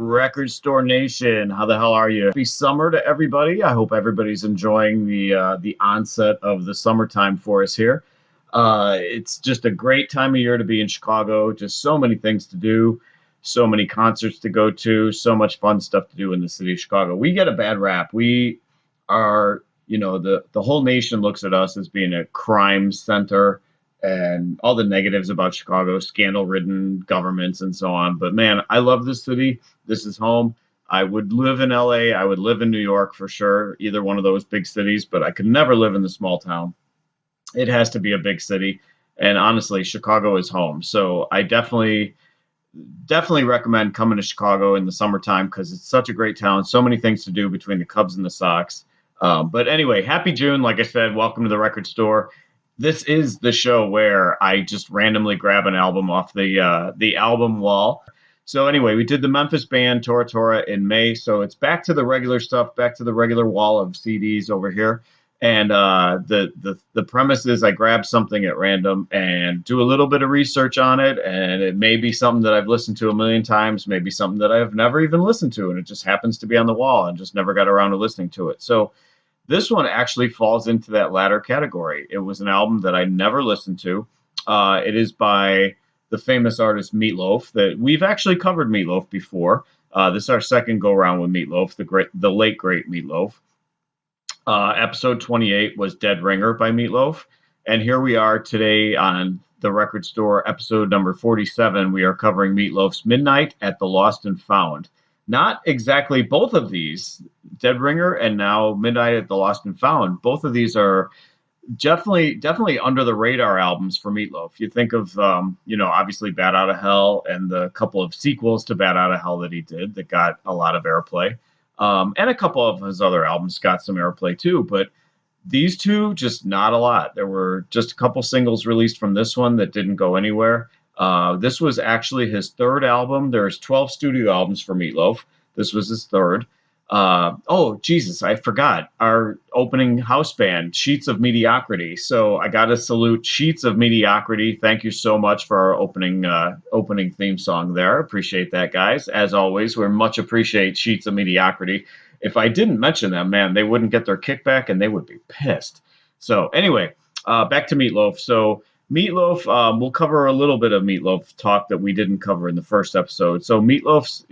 Record Store Nation, how the hell are you? Happy summer to everybody. I hope everybody's enjoying the onset of the summertime for us here. It's just a great time of year to be in Chicago. Just so many things to do, so many concerts to go to, so much fun stuff to do in the city of Chicago. We get a bad rap. We are, the whole nation looks at us as being a crime center and all the negatives about Chicago, scandal-ridden governments and so on. But man, I love this city. This is home. I would live in LA. I would live in New York for sure, either one of those big cities, but I could never live in the small town. It has to be a big city. And honestly, Chicago is home. So I definitely recommend coming to Chicago in the summertime because it's such a great town. So many things to do between the Cubs and the Sox. But anyway, happy June. Like I said, welcome to the record store. This is the show where I just randomly grab an album off the album wall. So anyway, we did the Memphis band Tora Tora in May. So it's back to the regular stuff, back to the regular wall of CDs over here. And the premise is I grab something at random and do a little bit of research on it. And it may be something that I've listened to a million times, maybe something that I've never even listened to. And it just happens to be on the wall and just never got around to listening to it. So this one actually falls into that latter category. It was an album that I never listened to. It is by the famous artist Meatloaf. That we've actually covered Meatloaf before. This is our second go around with Meatloaf, the late great Meatloaf. Episode 28 was Dead Ringer by Meatloaf. And here we are today on the record store, episode number 47. We are covering Meatloaf's Midnight at the Lost and Found. Not exactly both of these, Dead Ringer and now Midnight at the Lost and Found. Both of these are definitely under the radar albums for Meatloaf. You think of, obviously Bat Out of Hell and the couple of sequels to Bat Out of Hell that he did that got a lot of airplay. And a couple of his other albums got some airplay too, but these two, just not a lot. There were just a couple singles released from this one that didn't go anywhere. This was actually his third album. There's 12 studio albums for Meatloaf. This was his third. Oh, Jesus, I forgot. Our opening house band, Sheets of Mediocrity. So I got to salute Sheets of Mediocrity. Thank you so much for our opening theme song there. Appreciate that, guys. As always, we much appreciate Sheets of Mediocrity. If I didn't mention them, man, they wouldn't get their kickback and they would be pissed. So anyway, back to Meatloaf. So Meatloaf, we'll cover a little bit of Meatloaf talk that we didn't cover in the first episode. So Meatloaf's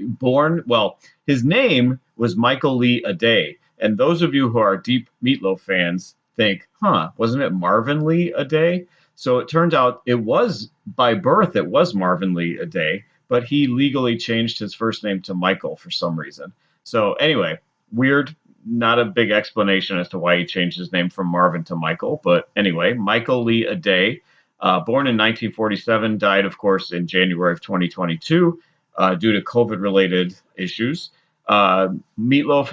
his name was Michael Lee Aday. And those of you who are deep Meatloaf fans think, wasn't it Marvin Lee Aday? So it turns out it was Marvin Lee Aday, but he legally changed his first name to Michael for some reason. So anyway, weird. Not a big explanation as to why he changed his name from Marvin to Michael. But anyway, Michael Lee Aday. Born in 1947, died, of course, in January of 2022 due to COVID-related issues. Meatloaf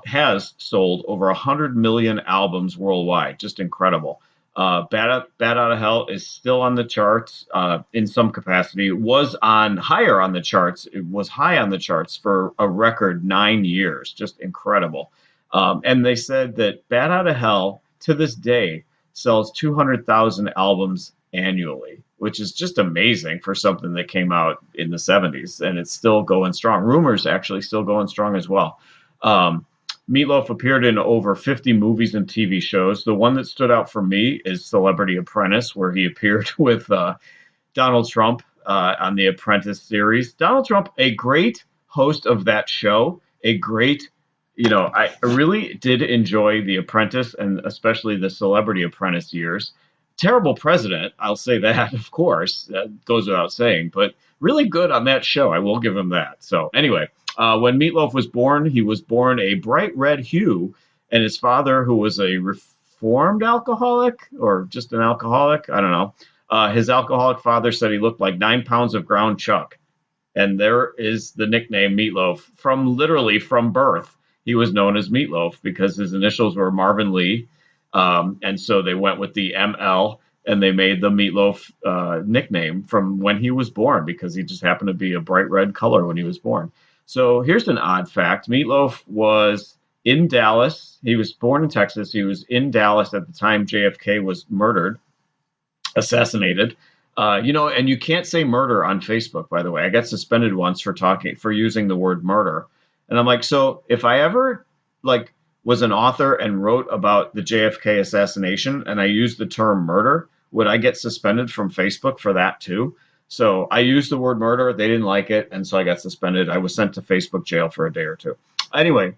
has sold over 100 million albums worldwide. Just incredible. Bat Out of Hell is still on the charts in some capacity. It was higher on the charts. It was high on the charts for a record 9 years. Just incredible. And they said that Bat Out of Hell, to this day, sells 200,000 albums annually, which is just amazing for something that came out in the 70s, and it's still going strong. Rumors actually still going strong as well. Meatloaf appeared in over 50 movies and TV shows. The one that stood out for me is Celebrity Apprentice, where he appeared with Donald Trump on the Apprentice series. Donald Trump, a great host of that show, I really did enjoy The Apprentice and especially the Celebrity Apprentice years. Terrible president, I'll say that, of course. That goes without saying, but really good on that show. I will give him that. So anyway, when Meatloaf was born, he was born a bright red hue, and his father, who was a reformed alcoholic or just an alcoholic, I don't know. His alcoholic father said he looked like 9 pounds of ground chuck. And there is the nickname Meatloaf from birth. He was known as Meatloaf because his initials were Marvin Lee. And so they went with the ML and they made the Meatloaf nickname from when he was born because he just happened to be a bright red color when he was born. So here's an odd fact. Meatloaf was in Dallas. He was born in Texas. He was in Dallas at the time JFK was assassinated. And you can't say murder on Facebook, by the way. I got suspended once for using the word murder. And I'm like, so if I ever like was an author and wrote about the JFK assassination and I used the term murder, would I get suspended from Facebook for that too? So I used the word murder. They didn't like it. And so I got suspended. I was sent to Facebook jail for a day or two. Anyway,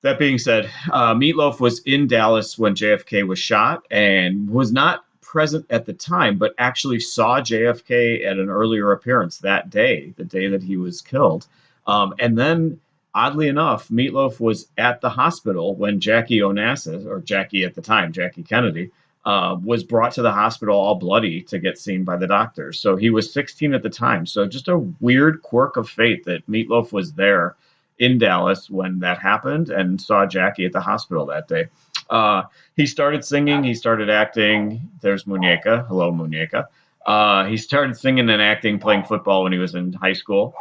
that being said, Meatloaf was in Dallas when JFK was shot and was not present at the time, but actually saw JFK at an earlier appearance that day, the day that he was killed. And then, oddly enough, Meatloaf was at the hospital when Jackie Onassis, or Jackie at the time, Jackie Kennedy, was brought to the hospital all bloody to get seen by the doctors. So he was 16 at the time. So just a weird quirk of fate that Meatloaf was there in Dallas when that happened and saw Jackie at the hospital that day. He started singing, he started acting. There's Muñeca. Hello, Muñeca. He started singing and acting, playing football when he was in high school.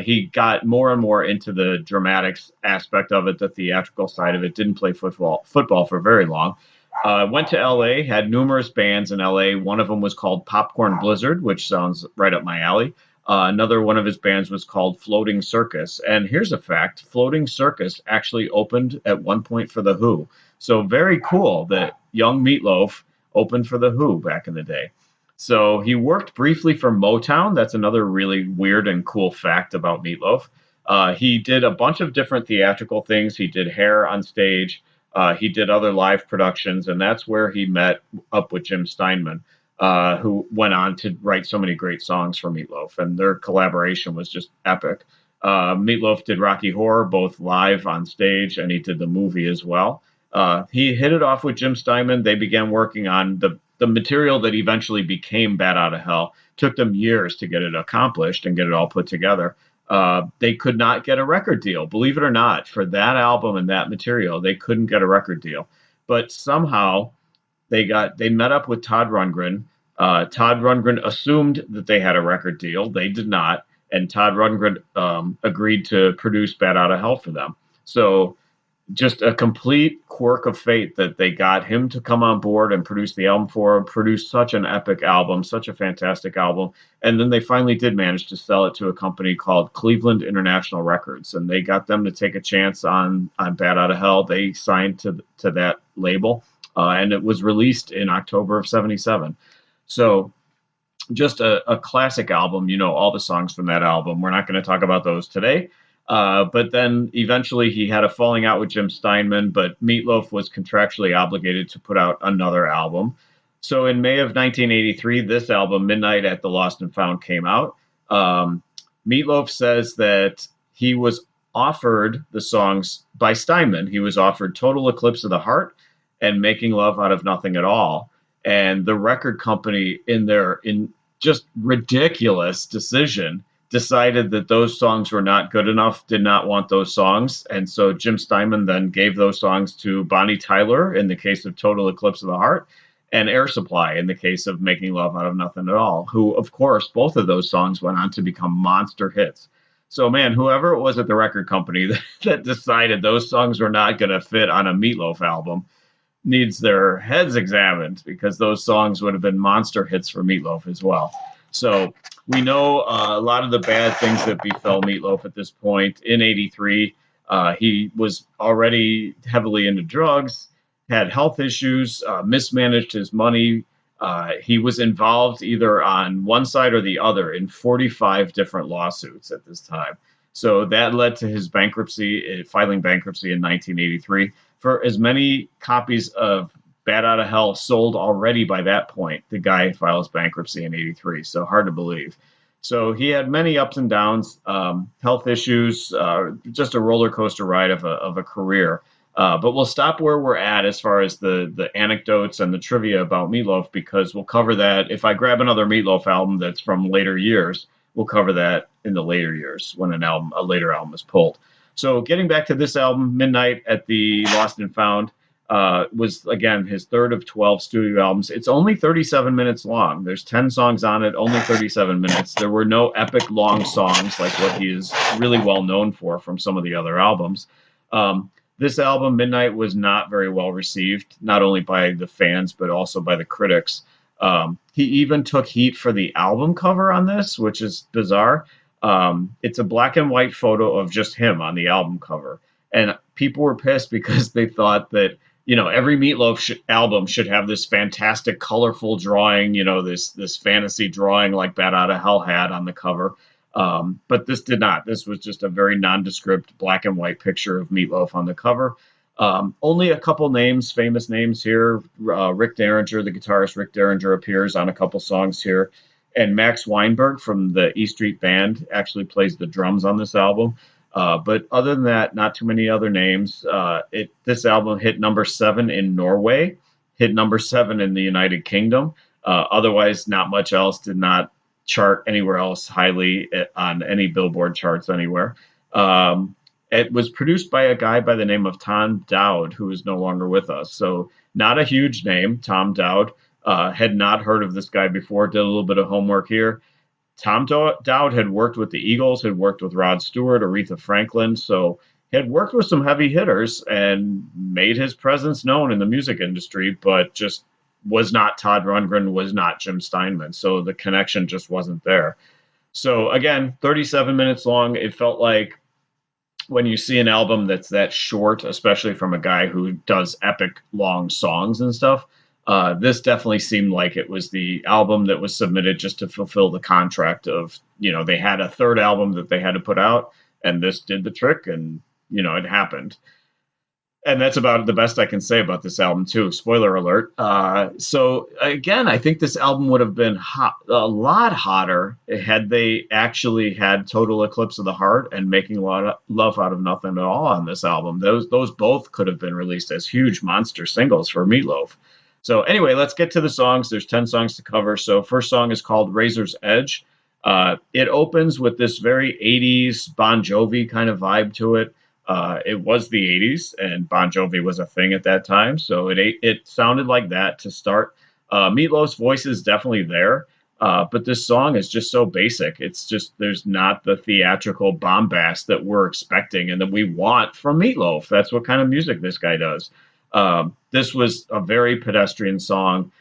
He got more and more into the dramatics aspect of it, the theatrical side of it. Didn't play football for very long. Went to LA, had numerous bands in LA. One of them was called Popcorn Blizzard, which sounds right up my alley. Another one of his bands was called Floating Circus. And here's a fact: Floating Circus actually opened at one point for The Who. So very cool that young Meatloaf opened for The Who back in the day. So he worked briefly for Motown. That's another really weird and cool fact about Meatloaf. He did a bunch of different theatrical things. He did Hair on stage. He did other live productions, and that's where he met up with Jim Steinman, who went on to write so many great songs for Meatloaf, and their collaboration was just epic. Meatloaf did Rocky Horror both live on stage, and he did the movie as well. He hit it off with Jim Steinman. They began working on the material that eventually became Bat Out of Hell. Took them years to get it accomplished and get it all put together. They could not get a record deal, believe it or not, for that album and that material. They couldn't get a record deal, but somehow they met up with Todd Rundgren. Todd Rundgren assumed that they had a record deal. They did not, and Todd Rundgren agreed to produce Bat Out of Hell for them. So just a complete quirk of fate that they got him to come on board and produce the album for him, produce such an epic album, such a fantastic album. And then they finally did manage to sell it to a company called Cleveland International Records, and they got them to take a chance on Bat Out of Hell. They signed to that label, and it was released in October of '77. So just a classic album, all the songs from that album. We're not going to talk about those today. But then eventually he had a falling out with Jim Steinman, but Meatloaf was contractually obligated to put out another album. So in May of 1983, this album, Midnight at the Lost and Found, came out. Meatloaf says that he was offered the songs by Steinman. He was offered Total Eclipse of the Heart and Making Love Out of Nothing at All. And the record company, in just ridiculous decision, decided that those songs were not good enough, did not want those songs. And so Jim Steinman then gave those songs to Bonnie Tyler in the case of Total Eclipse of the Heart, and Air Supply in the case of Making Love Out of Nothing at All, who, of course, both of those songs went on to become monster hits. So, man, whoever it was at the record company that decided those songs were not going to fit on a Meatloaf album needs their heads examined, because those songs would have been monster hits for Meatloaf as well. So we know a lot of the bad things that befell Meatloaf at this point. In '83, he was already heavily into drugs, had health issues, mismanaged his money. He was involved either on one side or the other in 45 different lawsuits at this time. So that led to his filing bankruptcy in 1983. For as many copies of Bat Out of Hell sold already by that point, the guy files bankruptcy in '83. So hard to believe. So he had many ups and downs, health issues, just a roller coaster ride of a career. But we'll stop where we're at as far as the anecdotes and the trivia about Meatloaf, because we'll cover that. If I grab another Meatloaf album that's from later years, we'll cover that in the later years when a later album is pulled. So getting back to this album, Midnight at the Lost and Found, was, again, his third of 12 studio albums. It's only 37 minutes long. There's 10 songs on it, only 37 minutes. There were no epic long songs like what he is really well known for from some of the other albums. This album, Midnight, was not very well received, not only by the fans, but also by the critics. He even took heat for the album cover on this, which is bizarre. It's a black and white photo of just him on the album cover, and people were pissed because they thought that every album should have this fantastic, colorful drawing, this fantasy drawing like Bat Out of Hell had on the cover. But this did not. This was just a very nondescript black and white picture of Meatloaf on the cover. Only a couple names, famous names here. Rick Derringer, the guitarist Rick Derringer, appears on a couple songs here. And Max Weinberg from the E Street Band actually plays the drums on this album. But other than that, not too many other names. This album hit number 7 in Norway, hit number 7 in the United Kingdom. Otherwise, not much else. Did not chart anywhere else highly on any Billboard charts anywhere. It was produced by a guy by the name of Tom Dowd, who is no longer with us. So not a huge name, Tom Dowd. Had not heard of this guy before, did a little bit of homework here. Tom Dowd had worked with the Eagles, had worked with Rod Stewart, Aretha Franklin, so had worked with some heavy hitters and made his presence known in the music industry, but just was not Todd Rundgren, was not Jim Steinman. So the connection just wasn't there. So again, 37 minutes long. It felt like when you see an album that's that short, especially from a guy who does epic long songs and stuff, this definitely seemed like it was the album that was submitted just to fulfill the contract of, they had a third album that they had to put out, and this did the trick, and, it happened. And that's about the best I can say about this album, too. Spoiler alert. So, again, I think this album would have been a lot hotter had they actually had Total Eclipse of the Heart and Making Love Out of Nothing at all on this album. Those both could have been released as huge monster singles for Meatloaf. So anyway, let's get to the songs. There's 10 songs to cover. So first song is called Razor's Edge. It opens with this very 80s Bon Jovi kind of vibe to it. It was the 80s, and Bon Jovi was a thing at that time, so it sounded like that to start. Meatloaf's voice is definitely there, but this song is just so basic. It's just there's not the theatrical bombast that we're expecting and that we want from Meatloaf. That's what kind of music this guy does. This was a very pedestrian song,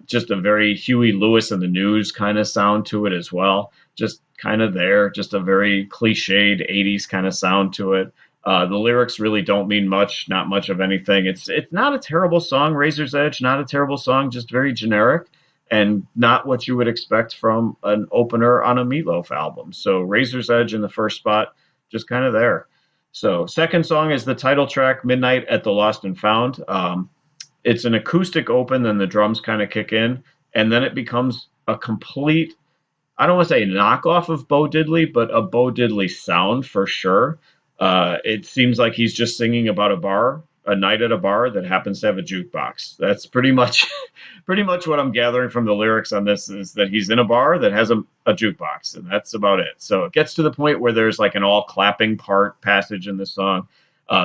just a very Huey Lewis and the News kind of sound to it as well. Just kind of there, just a very cliched 80s kind of sound to it. The lyrics really don't mean much, not much of anything. It's not a terrible song, Razor's Edge, not a terrible song, just very generic and not what you would expect from an opener on a Meatloaf album. So Razor's Edge in the first spot, just kind of there. So second song is the title track, Midnight at the Lost and Found. It's an acoustic open, then the drums kind of kick in, and then it becomes a complete, I don't want to say knockoff of Bo Diddley, but a Bo Diddley sound for sure. It seems like he's just singing about a night at a bar that happens to have a jukebox. That's pretty much what I'm gathering from the lyrics on this, is that he's in a bar that has a jukebox, and that's about it. So it gets to the point where there's like an all clapping part passage in the song.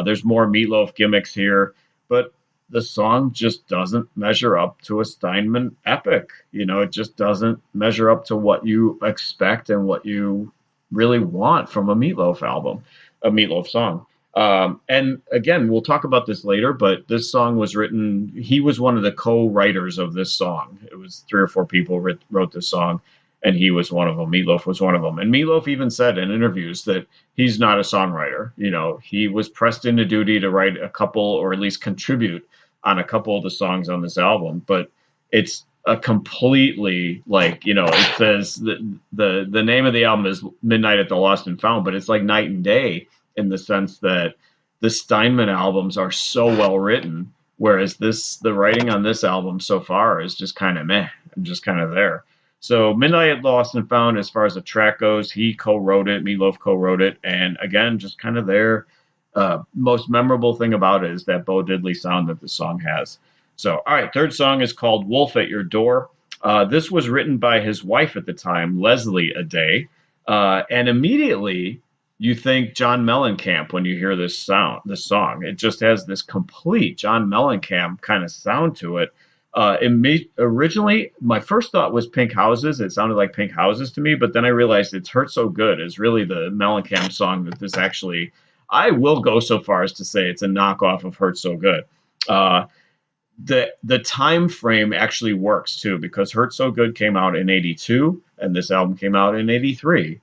There's more Meatloaf gimmicks here, but the song just doesn't measure up to a Steinman epic. It just doesn't measure up to what you expect and what you really want from a Meatloaf album, a Meatloaf song. And again, we'll talk about this later, but this song was written, he was one of the co-writers of this song. It was 3 or 4 people wrote this song, and he was one of them. Meatloaf was one of them. And Meatloaf even said in interviews that he's not a songwriter. He was pressed into duty to write a couple, or at least contribute on a couple of the songs on this album, but it's a completely it says the name of the album is Midnight at the Lost and Found, but it's like night and day in the sense that the Steinman albums are so well written, whereas the writing on this album so far is just kind of meh and just kind of there. So Midnight at Lost and Found, as far as the track goes, he co-wrote it, Meatloaf co-wrote it, and again, just kind of there. Most memorable thing about it is that Bo Diddley sound that the song has. So, all right, third song is called Wolf at Your Door. This was written by his wife at the time, Leslie Ade, and immediately you think John Mellencamp when you hear this song. It just has this complete John Mellencamp kind of sound to it. Originally, my first thought was Pink Houses. It sounded like Pink Houses to me, but then I realized It's Hurt So Good is really the Mellencamp song that this actually, I will go so far as to say it's a knockoff of Hurt So Good. the time frame actually works too, because Hurt So Good came out in 82 and this album came out in 83.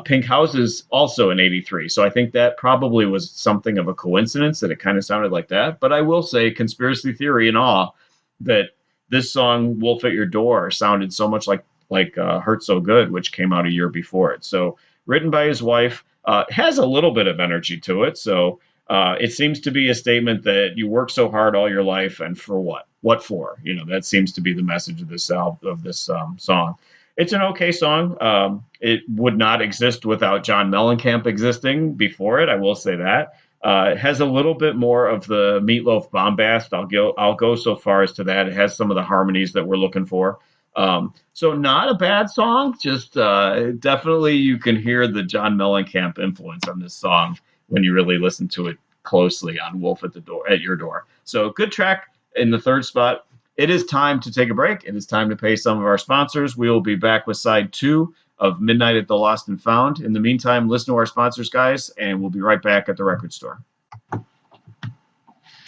Pink Houses also in 83. So I think that probably was something of a coincidence that it kind of sounded like that. But I will say, conspiracy theory and all, that this song Wolf at Your Door sounded so much like Hurt So Good, which came out a year before it. So written by his wife, has a little bit of energy to it. So it seems to be a statement that you work so hard all your life, and for what? What for? You know, that seems to be the message of this song. It's an okay song. It would not exist without John Mellencamp existing before it. I will say that. It has a little bit more of the Meatloaf bombast. I'll go so far as to that. It has some of the harmonies that we're looking for. So not a bad song. Just definitely you can hear the John Mellencamp influence on this song when you really listen to it closely on Wolf at Your Door. So good track in the third spot. It is time to take a break. It is time to pay some of our sponsors. We will be back with side 2 of Midnight at the Lost and Found. In the meantime, listen to our sponsors, guys, and we'll be right back at the record store. All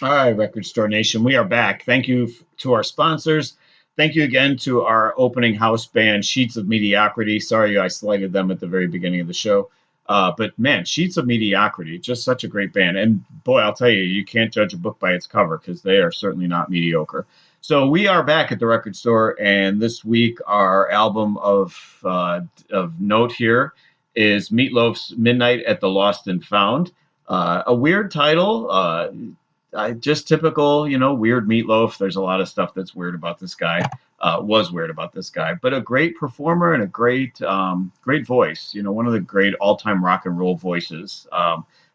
right, Record Store Nation, we are back. Thank you to our sponsors. Thank you again to our opening house band, Sheets of Mediocrity. Sorry I slighted them at the very beginning of the show. But man, Sheets of Mediocrity, just such a great band. And boy, I'll tell you, you can't judge a book by its cover, because they are certainly not mediocre. So we are back at the record store, and this week our album of note here is Meatloaf's Midnight at the Lost and Found. A weird title, just typical, weird Meatloaf. There's a lot of stuff that's weird about this guy. Was weird about this guy, but a great performer and a great voice. One of the great all-time rock and roll voices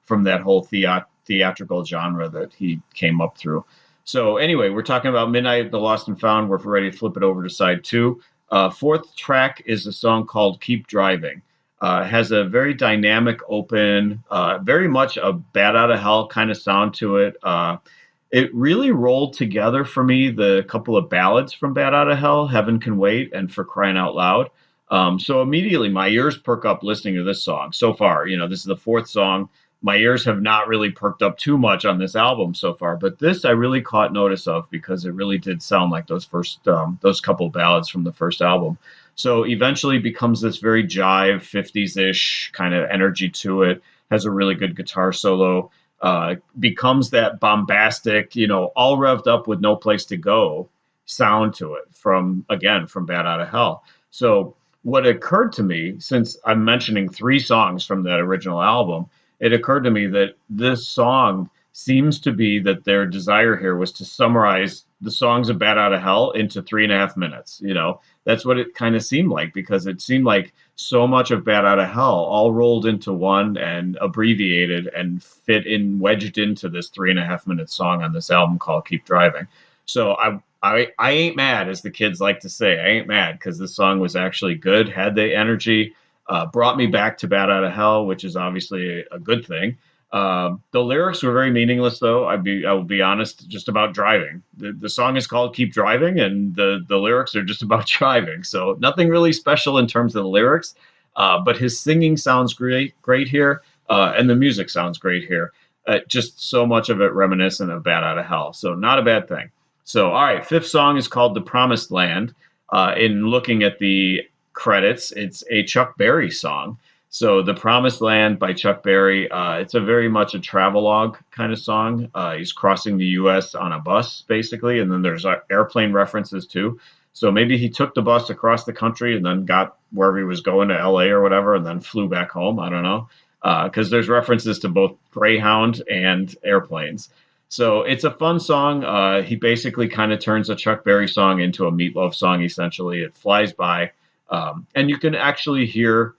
from that whole theatrical genre that he came up through. So anyway, we're talking about Midnight at the Lost and Found. We're ready to flip it over to side 2. Fourth track is a song called Keep Driving. Has a very dynamic open, very much a Bat Out of Hell kind of sound to it. It really rolled together for me the couple of ballads from Bat Out of Hell, Heaven Can Wait, and For Crying Out Loud. So immediately my ears perk up listening to this song. So far, this is the fourth song. My ears have not really perked up too much on this album so far, but this I really caught notice of, because it really did sound like those couple ballads from the first album. So eventually becomes this very jive 50s-ish kind of energy to it. Has a really good guitar solo. Becomes that bombastic, all revved up with no place to go sound to it from Bat Out of Hell. So what occurred to me, since I'm mentioning 3 songs from that original album, it occurred to me that this song seems to be that their desire here was to summarize the songs of Bat Out of Hell into 3.5 minutes. That's what it kind of seemed like, because it seemed like so much of Bat Out of Hell all rolled into one and abbreviated and wedged into this 3.5 minute song on this album called Keep Driving. So I ain't mad, as the kids like to say. I ain't mad, because this song was actually good, had the energy, brought me back to Bat Out of Hell, which is obviously a good thing. The lyrics were very meaningless, though. I will be honest, just about driving. The song is called Keep Driving, and the lyrics are just about driving. So nothing really special in terms of the lyrics, but his singing sounds great here, and the music sounds great here. Just so much of it reminiscent of Bat Out of Hell. So not a bad thing. So, all right, fifth song is called The Promised Land. In looking at the credits, it's a Chuck Berry song. So The Promised Land by Chuck Berry, it's a very much a travelogue kind of song. He's crossing the U.S. on a bus, basically, and then there's airplane references too. So maybe he took the bus across the country and then got wherever he was going to L.A. or whatever, and then flew back home. I don't know, because there's references to both Greyhound and airplanes. So it's a fun song. He basically kind of turns a Chuck Berry song into a Meatloaf song, essentially. It flies by, and you can actually hear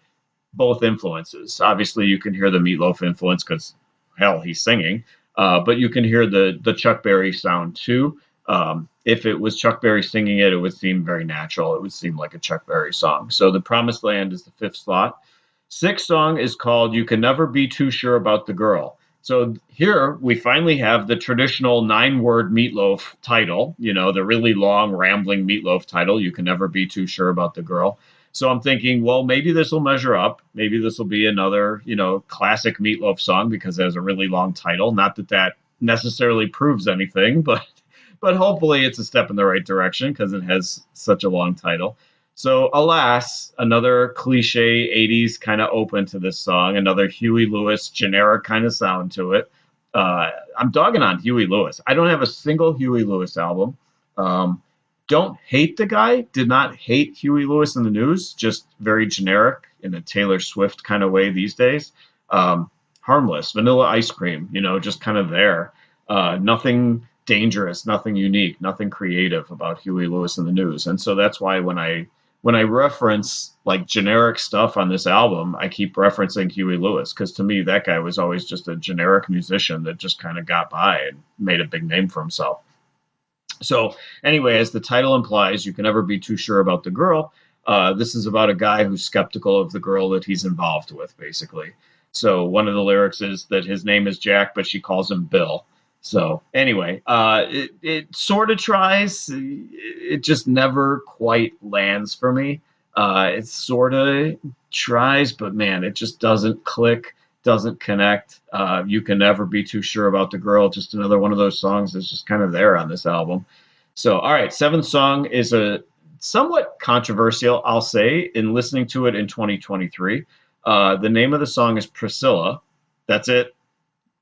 both influences. Obviously, you can hear the Meatloaf influence because, hell, he's singing. But you can hear the Chuck Berry sound too. If it was Chuck Berry singing it, it would seem very natural. It would seem like a Chuck Berry song. So The Promised Land is the fifth slot. Sixth song is called You Can Never Be Too Sure About the Girl. So here we finally have the traditional 9-word Meatloaf title, the really long, rambling Meatloaf title, You Can Never Be Too Sure About the Girl. So I'm thinking, well, maybe this will measure up. Maybe this will be another, classic Meatloaf song because it has a really long title. Not that necessarily proves anything, but but hopefully it's a step in the right direction because it has such a long title. So, alas, another cliche 80s kind of open to this song, another Huey Lewis generic kind of sound to it. I'm dogging on Huey Lewis. I don't have a single Huey Lewis album. Um, don't hate the guy, did not hate Huey Lewis in the News, just very generic in a Taylor Swift kind of way these days. Harmless, vanilla ice cream, just kind of there. Nothing dangerous, nothing unique, nothing creative about Huey Lewis in the News. And so that's why when I reference like generic stuff on this album, I keep referencing Huey Lewis because to me that guy was always just a generic musician that just kind of got by and made a big name for himself. So anyway, as the title implies, you can never be too sure about the girl. This is about a guy who's skeptical of the girl that he's involved with, basically. So one of the lyrics is that his name is Jack, but she calls him Bill. So anyway, it sort of tries. It just never quite lands for me. It sort of tries, but man, it just doesn't click, doesn't connect. You can never be too sure about the girl. Just another one of those songs that's just kind of there on this album. So, all right, seventh song is a somewhat controversial, I'll say, in listening to it in 2023. The name of the song is Priscilla. That's it.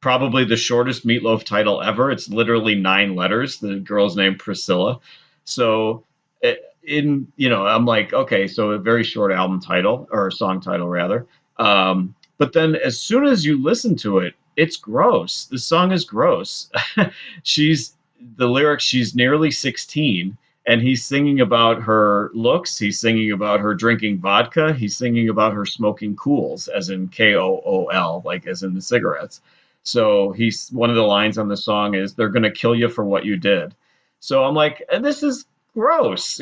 Probably the shortest Meatloaf title ever. It's literally 9 letters. The girl's name Priscilla. So I'm like, okay, so a very short album title or song title rather. But then as soon as you listen to it, it's gross. The song is gross. The lyrics, she's nearly 16 and he's singing about her looks. He's singing about her drinking vodka. He's singing about her smoking Kools, as in Kool, like as in the cigarettes. So one of the lines on the song is, "They're gonna kill you for what you did." So I'm like, this is gross.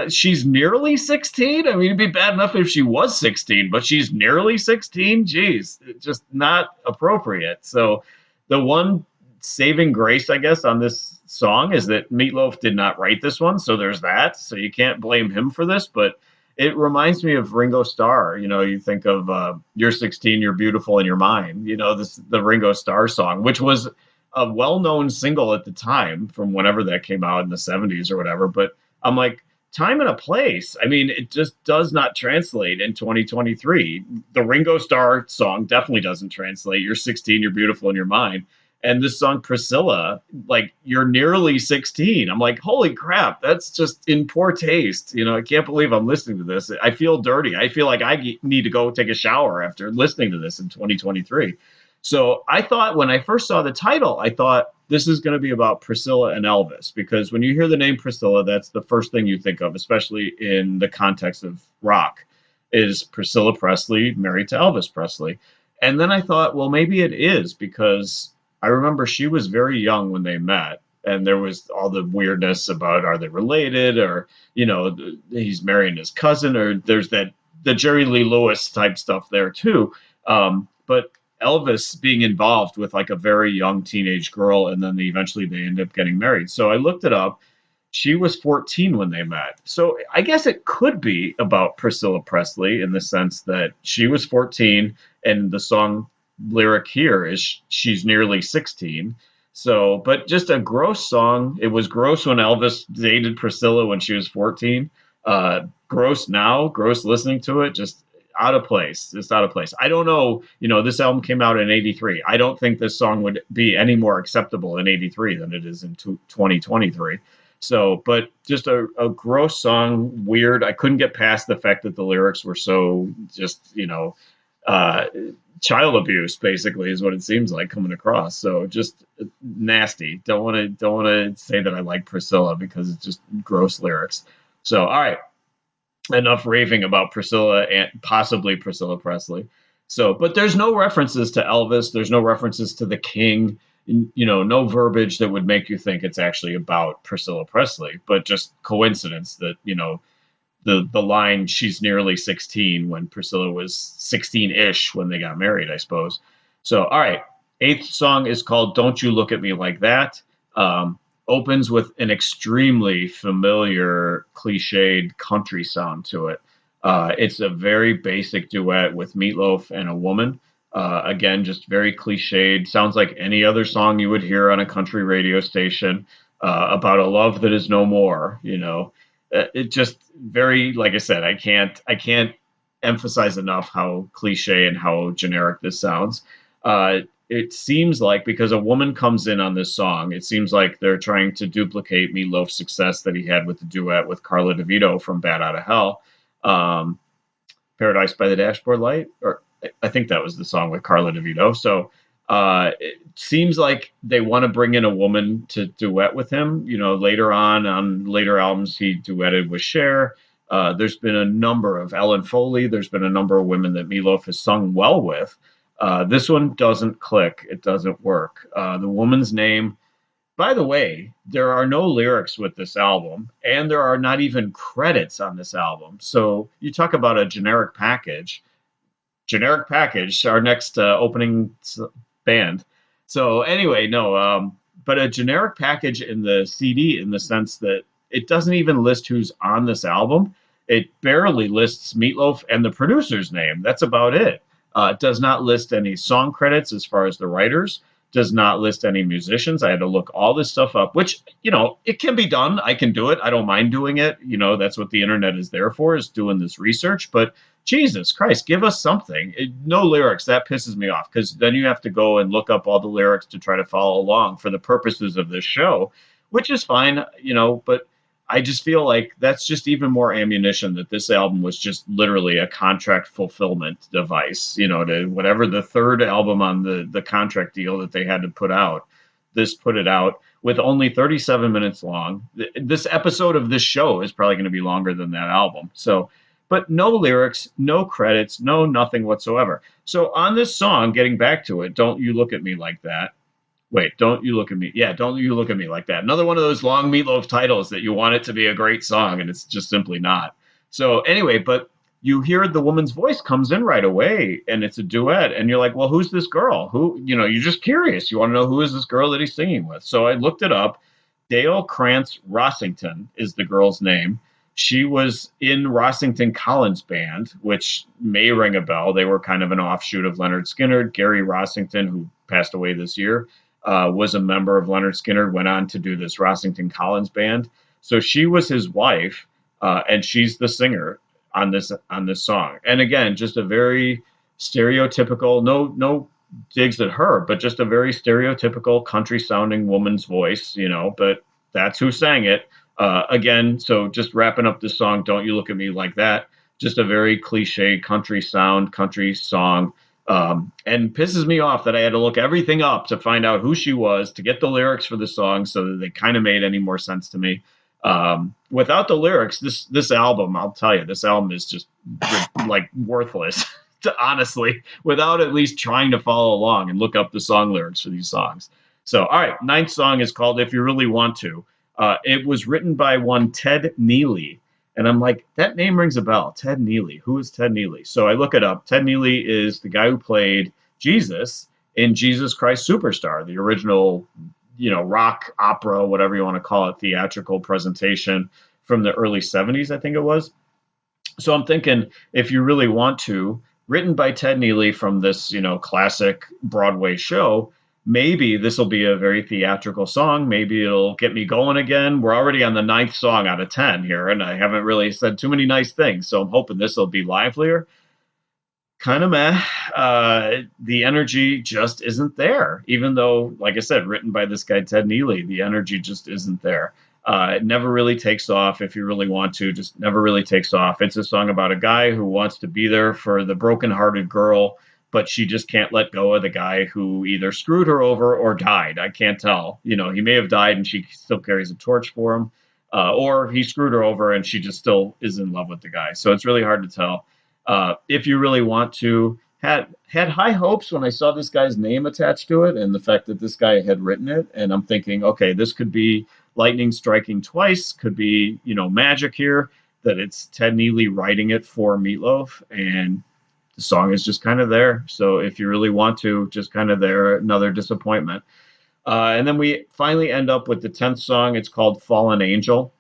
She's nearly 16. I mean, it'd be bad enough if she was 16, but she's nearly 16. Jeez, just not appropriate. So the one saving grace, I guess, on this song is that Meatloaf did not write this one. So there's that. So you can't blame him for this, but it reminds me of Ringo Starr. You think of "You're 16, You're Beautiful in Your Mind." The Ringo Starr song, which was a well-known single at the time from whenever that came out in the 70s or whatever. But I'm like, time and a place. I mean, it just does not translate in 2023. The Ringo Starr song definitely doesn't translate. "You're 16, You're Beautiful in Your Mind." And this song, Priscilla, like, "You're nearly 16. I'm like, holy crap, that's just in poor taste. I can't believe I'm listening to this. I feel dirty. I feel like I need to go take a shower after listening to this in 2023. So I thought when I first saw the title, I thought this is going to be about Priscilla and Elvis, because when you hear the name Priscilla, that's the first thing you think of, especially in the context of rock, is Priscilla Presley married to Elvis Presley. And then I thought, well, maybe it is, because I remember she was very young when they met, and there was all the weirdness about, are they related, or he's marrying his cousin, or there's the Jerry Lee Lewis type stuff there too. But Elvis being involved with like a very young teenage girl, and then eventually they end up getting married. So I looked it up. She was 14 when they met. So I guess it could be about Priscilla Presley in the sense that she was 14 and the song lyric here is she's nearly 16. So, but just a gross song. It was gross when Elvis dated Priscilla when she was 14. Gross now, gross listening to it, just out of place. Just out of place. I don't know, this album came out in 83. I don't think this song would be any more acceptable in 83 than it is in 2023. So, but just a gross song, weird. I couldn't get past the fact that the lyrics were so just, child abuse, basically, is what it seems like coming across. So just nasty. Don't want to say that I like Priscilla because it's just gross lyrics. So, all right, enough raving about Priscilla and possibly Priscilla Presley. So, but there's no references to Elvis. There's no references to the King. No verbiage that would make you think it's actually about Priscilla Presley, but just coincidence that, the line, she's nearly 16, when Priscilla was 16-ish when they got married, I suppose. So, all right. 8th song is called "Don't You Look at Me Like That." Opens with an extremely familiar, cliched country sound to it. It's a very basic duet with Meatloaf and a woman. Again, just very cliched. Sounds like any other song you would hear on a country radio station. about a love that is no more. It just very, like I said, I can't emphasize enough how cliche and how generic this sounds. It seems like because a woman comes in on this song, it seems like they're trying to duplicate Meatloaf's success that he had with the duet with Carla DeVito from Bad Out of Hell. Um, Paradise by the Dashboard Light, or I think that was the song with Carla DeVito. So it seems like they want to bring in a woman to duet with him. Later on later albums, he duetted with Cher. There's been a number of Ellen Foley. There's been a number of women that Meatloaf has sung well with. This one doesn't click. It doesn't work. The woman's name, by the way, there are no lyrics with this album, and there are not even credits on this album. So you talk about a generic package. Generic package, our next opening band. So anyway, no, but a generic package in the CD in the sense that it doesn't even list who's on this album. It barely lists Meatloaf and the producer's name. That's about it. It does not list any song credits as far as the writers, does not list any musicians. I had to look all this stuff up, which, it can be done. I can do it. I don't mind doing it. That's what the internet is there for, is doing this research. But Jesus Christ, give us something. No lyrics. That pisses me off, because then you have to go and look up all the lyrics to try to follow along for the purposes of this show, which is fine, but I just feel like that's just even more ammunition that this album was just literally a contract fulfillment device, to whatever the third album on the contract deal that they had to put out. This put it out with only 37 minutes long. This episode of this show is probably going to be longer than that album. So, but no lyrics, no credits, no nothing whatsoever. So on this song, getting back to it, Don't You Look at Me Like That. Wait, don't you look at me. Yeah, don't you look at me like that. Another one of those long Meatloaf titles that you want it to be a great song, and it's just simply not. So anyway, but you hear the woman's voice comes in right away, and it's a duet, and you're like, well, who's this girl? You're just curious. You want to know who is this girl that he's singing with. So I looked it up. Dale Krantz Rossington is the girl's name. She was in Rossington Collins Band, which may ring a bell. They were kind of an offshoot of Leonard Skinner. Gary Rossington, who passed away this year, was a member of Leonard Skinner, went on to do this Rossington Collins Band. So she was his wife, and she's the singer on this song. And again, just a very stereotypical, no digs at her, but just a very stereotypical country sounding woman's voice, but that's who sang it. Again, so just wrapping up this song, Don't You Look at Me Like That, just a very cliche country sound, country song. And pisses me off that I had to look everything up to find out who she was to get the lyrics for the song so that they kind of made any more sense to me. Without the lyrics, this album, I'll tell you, this album is just like worthless, honestly, without at least trying to follow along and look up the song lyrics for these songs. So, all right, ninth song is called If You Really Want To. It was written by one Ted Neely. And I'm like, that name rings a bell. Ted Neely. Who is Ted Neely? So I look it up. Ted Neely is the guy who played Jesus in Jesus Christ Superstar, the original, rock opera, whatever you want to call it, theatrical presentation from the early 70s, I think it was. So I'm thinking, If You Really Want To, written by Ted Neely from this, classic Broadway show, maybe this will be a very theatrical song. Maybe it'll get me going again. We're already on the ninth song out of 10 here, and I haven't really said too many nice things. So I'm hoping this will be livelier. Kind of meh. The energy just isn't there. Even though, like I said, written by this guy, Ted Neely, the energy just isn't there. It never really takes off. If you really want to, just never really takes off. It's a song about a guy who wants to be there for the brokenhearted girl, but she just can't let go of the guy who either screwed her over or died. I can't tell. He may have died and she still carries a torch for him, or he screwed her over and she just still is in love with the guy. So it's really hard to tell. If You Really Want To, had high hopes when I saw this guy's name attached to it and the fact that this guy had written it. And I'm thinking, okay, this could be lightning striking twice, could be, magic here, that it's Ted Neely writing it for Meatloaf, and the song is just kind of there. So If You Really Want To, just kind of there, another disappointment. And then we finally end up with the 10th song. It's called Fallen Angel.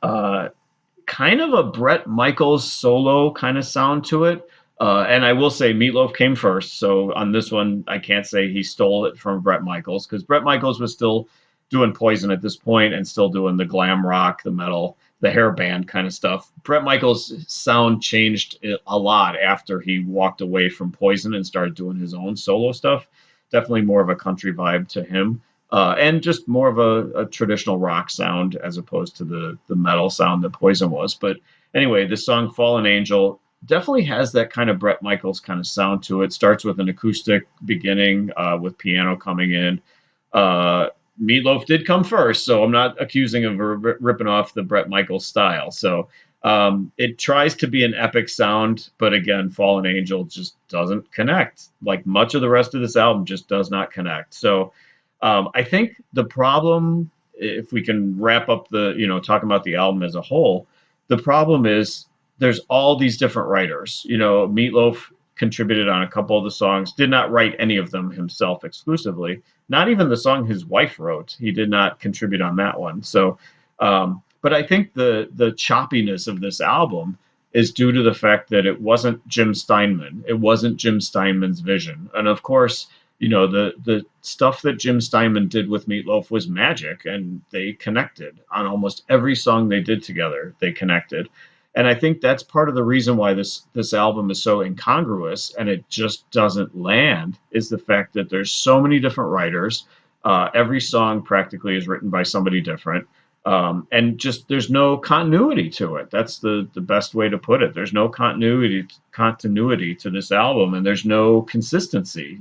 Kind of a Bret Michaels solo kind of sound to it. And I will say Meatloaf came first. So on this one, I can't say he stole it from Bret Michaels, because Bret Michaels was still doing Poison at this point and still doing the glam rock, the metal, the hair band kind of stuff. Bret Michaels' sound changed a lot after he walked away from Poison and started doing his own solo stuff. Definitely more of a country vibe to him. And just more of a traditional rock sound as opposed to the metal sound that Poison was. But anyway, the song Fallen Angel definitely has that kind of Bret Michaels kind of sound to it. Starts with an acoustic beginning with piano coming in. Meatloaf did come first, so I'm not accusing of ripping off the Bret Michaels style. So it tries to be an epic sound, but again, Fallen Angel just doesn't connect. Like much of the rest of this album just does not connect. So I think the problem, if we can wrap up talking about the album as a whole, the problem is there's all these different writers. Meatloaf contributed on a couple of the songs, did not write any of them himself exclusively. Not even the song his wife wrote. He did not contribute on that one. So, but I think the choppiness of this album is due to the fact that it wasn't Jim Steinman. It wasn't Jim Steinman's vision. And of course, the stuff that Jim Steinman did with Meatloaf was magic, and they connected on almost every song they did together. They connected. And I think that's part of the reason why this album is so incongruous and it just doesn't land, is the fact that there's so many different writers. Every song practically is written by somebody different. And just there's no continuity to it. That's the best way to put it. There's no continuity to this album, and there's no consistency.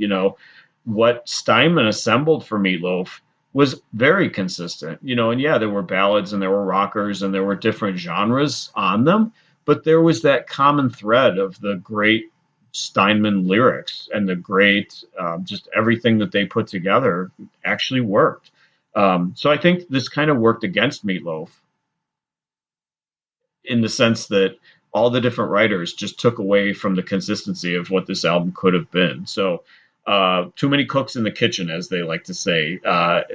What Steinman assembled for Meatloaf was very consistent, and yeah, there were ballads and there were rockers and there were different genres on them, but there was that common thread of the great Steinman lyrics and the great, just everything that they put together actually worked. So I think this kind of worked against Meatloaf in the sense that all the different writers just took away from the consistency of what this album could have been. So too many cooks in the kitchen, as they like to say.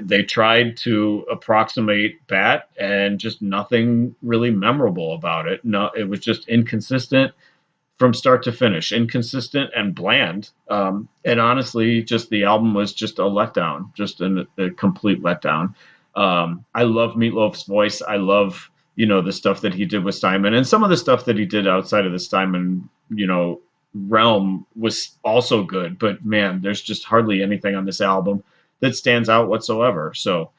They tried to approximate Bat, and just nothing really memorable about it. No, it was just inconsistent from start to finish, inconsistent and bland. And honestly, just the album was just a letdown, just a complete letdown. I love Meatloaf's voice. I love, the stuff that he did with Steinman, and some of the stuff that he did outside of the Steinman, realm was also good, but man, there's just hardly anything on this album that stands out whatsoever. So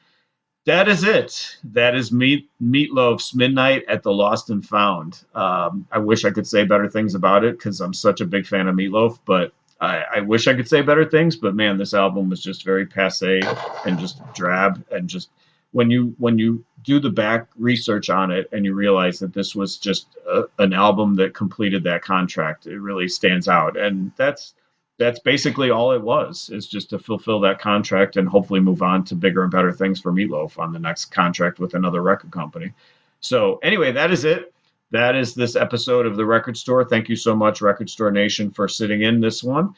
that is it. That is Meatloaf's Midnight at the Lost and Found. I wish I could say better things about it because I'm such a big fan of Meatloaf, but I wish I could say better things, but man, this album was just very passé and just drab, and just when you do the back research on it and you realize that this was just an album that completed that contract, it really stands out. And that's basically all it was, is just to fulfill that contract and hopefully move on to bigger and better things for Meatloaf on the next contract with another record company. So anyway, that is it. That is this episode of The Record Store. Thank you so much, Record Store Nation, for sitting in this one.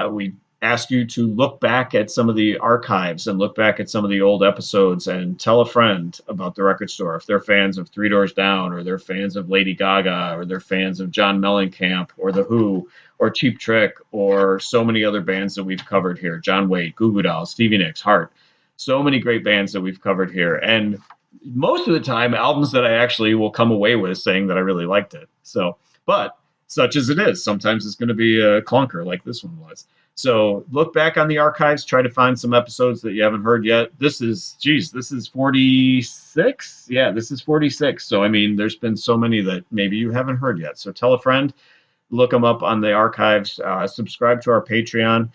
We ask you to look back at some of the archives and look back at some of the old episodes and tell a friend about The Record Store. If they're fans of Three Doors Down, or they're fans of Lady Gaga, or they're fans of John Mellencamp, or The Who, or Cheap Trick, or so many other bands that we've covered here. John Waite, Goo Goo Dolls, Stevie Nicks, Heart. So many great bands that we've covered here. And most of the time, albums that I actually will come away with saying that I really liked it. So, but such as it is, sometimes it's going to be a clunker like this one was. So look back on the archives, try to find some episodes that you haven't heard yet. This is 46? Yeah, this is 46. So, I mean, there's been so many that maybe you haven't heard yet. So tell a friend, look them up on the archives, subscribe to our Patreon.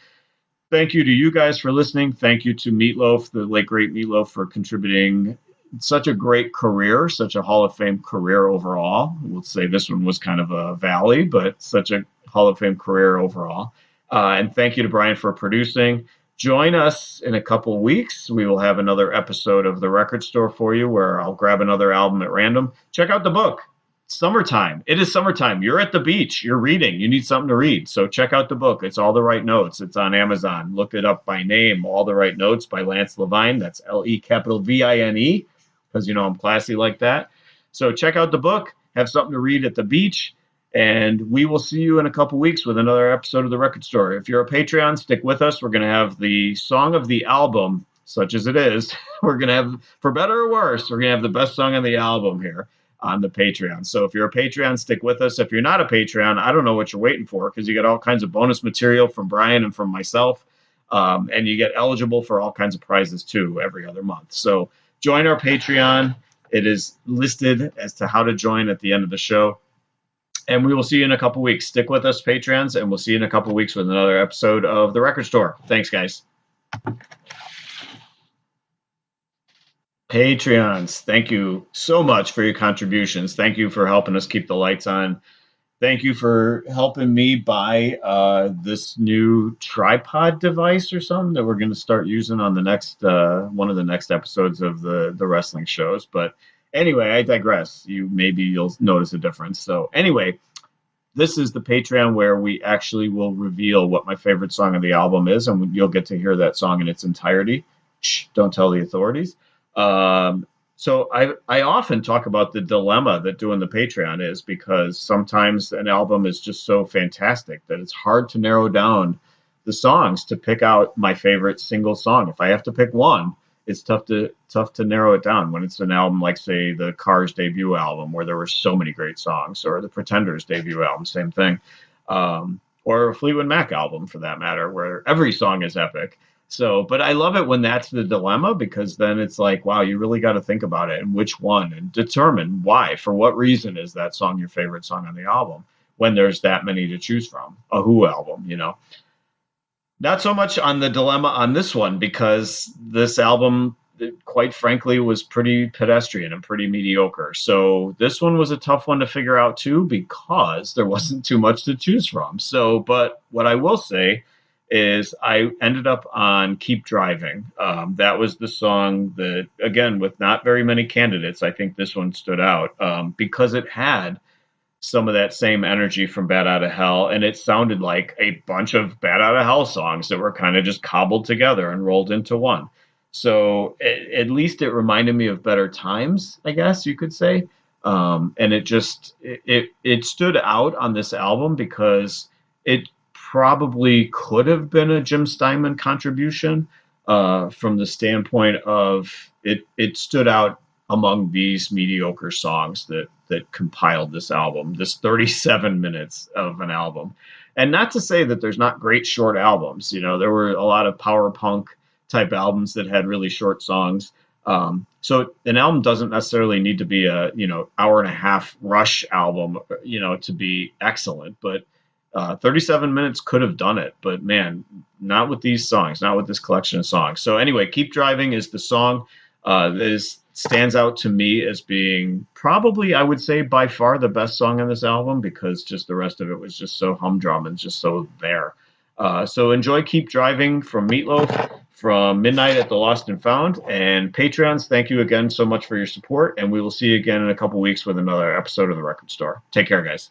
Thank you to you guys for listening. Thank you to Meatloaf, the late great Meatloaf, for contributing such a great career, such a Hall of Fame career overall. We'll say this one was kind of a valley, but such a Hall of Fame career overall. And thank you to Brian for producing. Join us in a couple of weeks. We will have another episode of The Record Store for you, where I'll grab another album at random. Check out the book. Summertime. It is summertime. You're at the beach. You're reading. You need something to read. So check out the book. It's All the Right Notes. It's on Amazon. Look it up by name. All the Right Notes by Lance Levine. That's LEVINE, because I'm classy like that. So check out the book. Have something to read at the beach. And we will see you in a couple weeks with another episode of The Record Store. If you're a Patreon, stick with us. We're going to have the song of the album such as it is, we're going to have, for better or worse, we're going to have the best song on the album here on the Patreon. So if you're a Patreon, stick with us. If you're not a Patreon, I don't know what you're waiting for, because you get all kinds of bonus material from Brian and from myself. And you get eligible for all kinds of prizes too every other month. So join our Patreon. It is listed as to how to join at the end of the show. And we will see you in a couple weeks. Stick with us, Patreons, and we'll see you in a couple weeks with another episode of The Record Store. Thanks, guys. Patreons, thank you so much for your contributions. Thank you for helping us keep the lights on. Thank you for helping me buy this new tripod device or something that we're going to start using on the next one of the next episodes of the wrestling shows. But anyway, I digress. Maybe you'll notice a difference. So anyway, this is the Patreon where we actually will reveal what my favorite song of the album is, and you'll get to hear that song in its entirety. Shh, don't tell the authorities. So I often talk about the dilemma that doing the Patreon is, because sometimes an album is just so fantastic that it's hard to narrow down the songs to pick out my favorite single song. If I have to pick one, it's tough to narrow it down when it's an album like, say, the Cars debut album, where there were so many great songs, or the Pretenders debut album, same thing, or a Fleetwood Mac album for that matter, where every song is epic. So, but I love it when that's the dilemma, because then it's like, wow, you really got to think about it and which one, and determine why, for what reason is that song your favorite song on the album when there's that many to choose from. A Who album, you know. Not so much on the dilemma on this one, because this album, quite frankly, was pretty pedestrian and pretty mediocre. So this one was a tough one to figure out too, because there wasn't too much to choose from. So, but what I will say is I ended up on Keep Driving. That was the song that, again, with not very many candidates, I think this one stood out because it had some of that same energy from Bat Out of Hell, and it sounded like a bunch of Bat Out of Hell songs that were kind of just cobbled together and rolled into one. So at least it reminded me of Better Times, I guess you could say. And it stood out on this album because it probably could have been a Jim Steinman contribution from the standpoint of it stood out among these mediocre songs that compiled this album, this 37 minutes of an album. And not to say that there's not great short albums. You know, there were a lot of power punk type albums that had really short songs. So an album doesn't necessarily need to be a, hour and a half Rush album, to be excellent. But 37 minutes could have done it. But man, not with these songs, not with this collection of songs. So anyway, Keep Driving is the song that stands out to me as being probably, I would say, by far the best song on this album, because just the rest of it was just so humdrum and just so there. So enjoy Keep Driving from Meatloaf, from Midnight at the Lost and Found. And Patreons, thank you again so much for your support, and we will see you again in a couple weeks with another episode of The Record Store. Take care, guys.